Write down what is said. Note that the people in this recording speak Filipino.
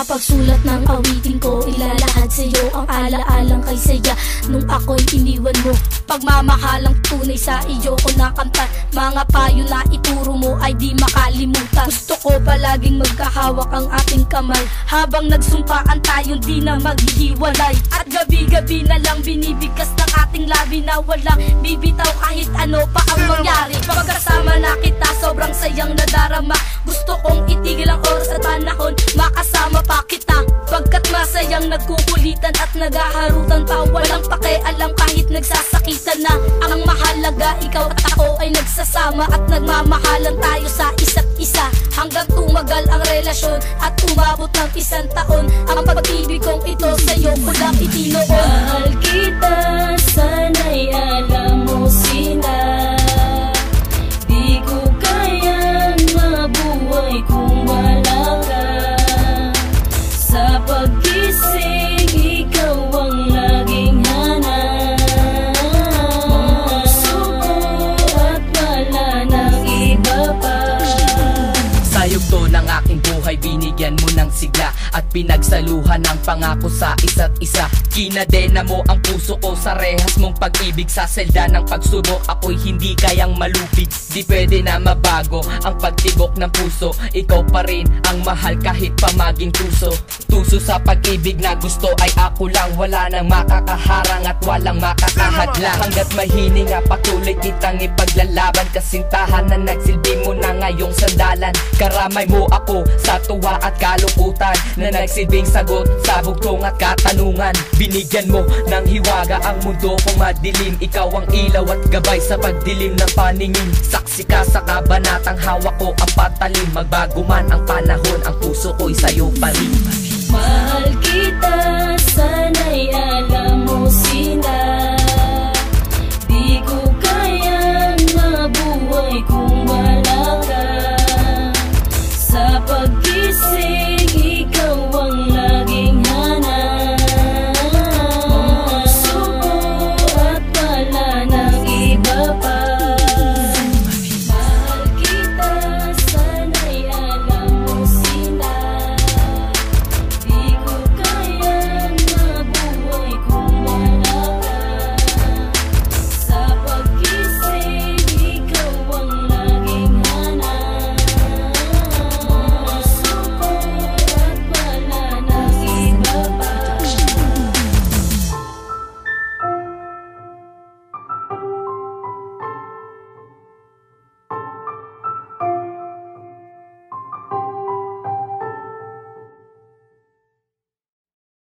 Sa pagsulat ng awitin ko, ilalahad sa'yo ang alaalang kay saya nung ako'y iniwan mo. Pagmamahalang tunay sa iyo ko nakanta, mga payo na ituro mo ay di makalimutan. Gusto ko palaging magkahawak ang ating kamay, habang nagsumpaan tayong di na maghihiwalay. At gabi-gabi na lang binibigkas ng ating labi na walang bibitaw kahit ano pa ang mangyari. Pagkasama na kita sobrang sayang nadarama, gusto kong itigil ang oras at panahon, makasama pa kita. Pagkat masayang nagkukulitan at nagaharutan pa, walang pakialam kahit nagsasakitan na. Ang mahalaga ikaw at ako ay nagsasama at nagmamahalan tayo sa isa't isa, hanggang tumagal ang relasyon at umabot ng 1 taon. Ang pag-ibig kong ito sa'yo ko lang itinoon. Mahal kita, sana'y alam mo sila. Di ko kayang mabuhay kung wala ka. Sa pagkising, ikaw ang laging hanap. Puso ko at wala nang iba pa. Sa yugto ng aking buhay, binigyan mo ng sigla at pinagsaluhan ng pangako sa isa't isa. Kinadena mo ang puso ko sa rehas mong pag-ibig. Sa selda ng pagsubok, ako'y hindi kayang malupig. Di pwede na mabago ang pagtibok ng puso, ikaw pa rin ang mahal kahit pa maging tuso. Tuso sa pag-ibig na gusto ay ako lang, wala nang makakaharang at walang makakahadlang. Hanggat mahininga patuloy kitang ipaglalaban, kasintahan na nagsilbi mo na ngayong sandalan. Karamay mo ako sa tuwa at kalungkutan, na nagsilbing sagot sa bugtong at katanungan. Binigyan mo ng hiwaga ang mundo kong madilim, ikaw ang ilaw at gabay sa pagdilim ng paningin. Saksi ka sa kabanatang hawak ko ang patalim, magbago man ang panahon, ang puso ko'y sa'yo pa rin. Mahal kita,